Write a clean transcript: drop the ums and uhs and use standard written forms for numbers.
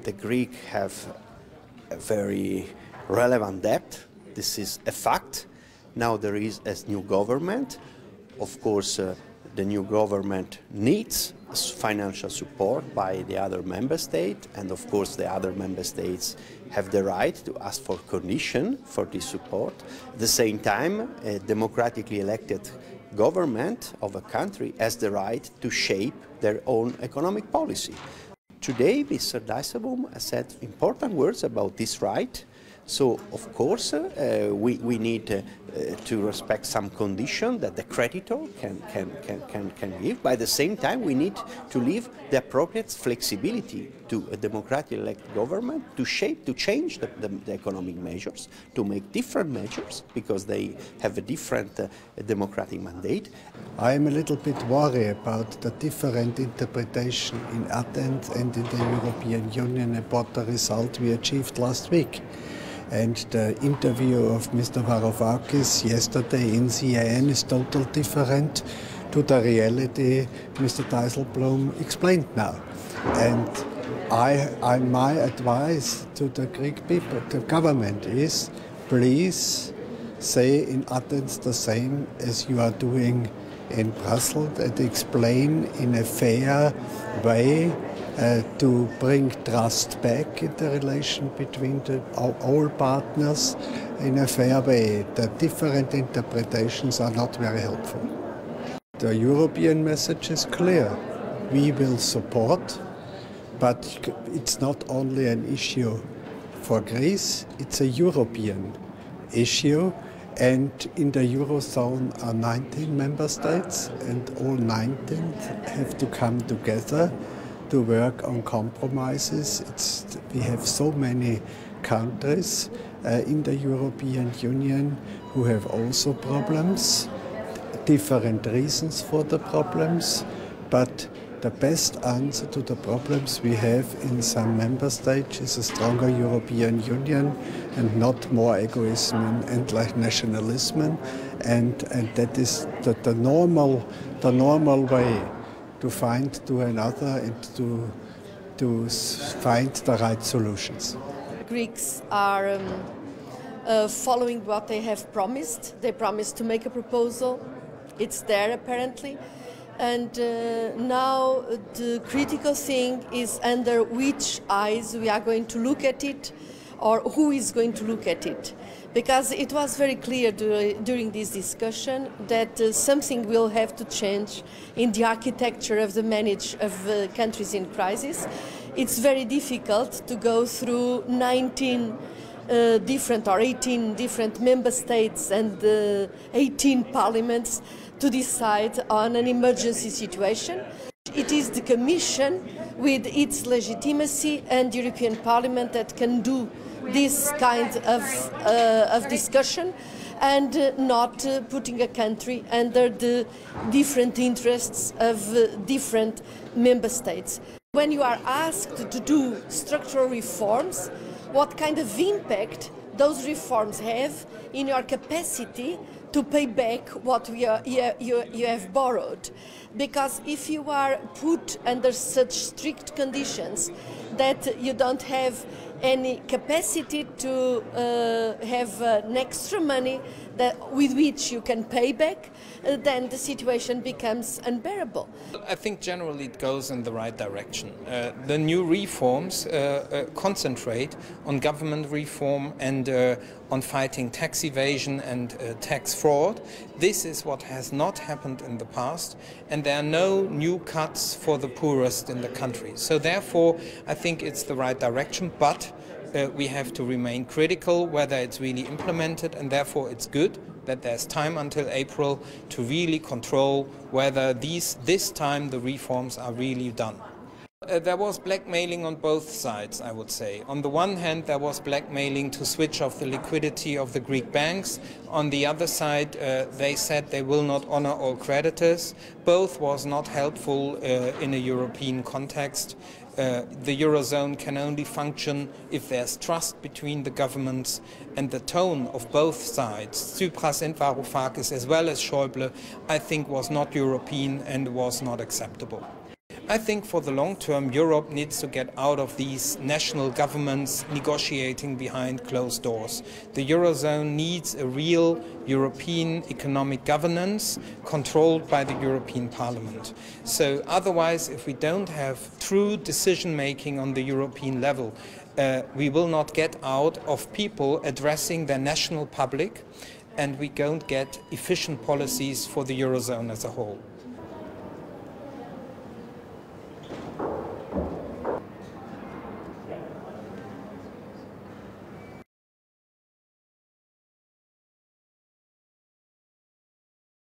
the Greeks have a very relevant debt. This is a fact. Now there is a new government. Of course, the new government needs financial support by the other member states, and of course the other member states have the right to ask for condition for this support. At the same time, a democratically elected government of a country has the right to shape their own economic policy. Today, Mr. Dijsselbloem has said important words about this right. So, of course, we need to respect some condition that the creditor can give. But at the same time, we need to leave the appropriate flexibility to a democratically elected government to shape, to change the economic measures, to make different measures, because they have a different democratic mandate. I am a little bit worried about the different interpretation in Athens and in the European Union about the result we achieved last week. And the interview of Mr. Varoufakis yesterday in CNN is totally different to the reality Mr. Dijsselbloem explained now. And my advice to the Greek people, the government, is please say in Athens the same as you are doing in Brussels, and explain in a fair way to bring trust back in the relation between all partners in a fair way. The different interpretations are not very helpful. The European message is clear. We will support, but it's not only an issue for Greece, it's a European issue. And in the Eurozone are 19 member states, and all 19 have to come together to work on compromises. We have so many countries in the European Union who have also problems, different reasons for the problems, but the best answer to the problems we have in some member states is a stronger European Union and not more egoism and like nationalism, and that is the normal way to find to another and to find the right solutions. Greeks are following what they have promised. They promised to make a proposal. It's there apparently. And now the critical thing is under which eyes we are going to look at it, or who is going to look at it. Because it was very clear during this discussion that something will have to change in the architecture of the management of countries in crisis. It's very difficult to go through 19 different or 18 different member states and 18 parliaments to decide on an emergency situation. It is the Commission with its legitimacy and the European Parliament that can do this kind of discussion, and not putting a country under the different interests of different member states. When you are asked to do structural reforms, what kind of impact those reforms have in your capacity to pay back what you have borrowed? Because if you are put under such strict conditions that you don't have any capacity to have an extra money with which you can pay back, then the situation becomes unbearable. I think generally it goes in the right direction. The new reforms concentrate on government reform and on fighting tax evasion and tax fraud. This is what has not happened in the past, and there are no new cuts for the poorest in the country. So therefore I think it's the right direction, but we have to remain critical whether it's really implemented, and therefore it's good that there's time until April to really control whether this time the reforms are really done. There was blackmailing on both sides, I would say. On the one hand, there was blackmailing to switch off the liquidity of the Greek banks. On the other side, they said they will not honor all creditors. Both was not helpful in a European context. The Eurozone can only function if there's trust between the governments, and the tone of both sides, Tsipras and Varoufakis as well as Schäuble, I think was not European and was not acceptable. I think for the long term, Europe needs to get out of these national governments negotiating behind closed doors. The Eurozone needs a real European economic governance controlled by the European Parliament. So otherwise, if we don't have true decision making on the European level, we will not get out of people addressing their national public, and we don't get efficient policies for the Eurozone as a whole.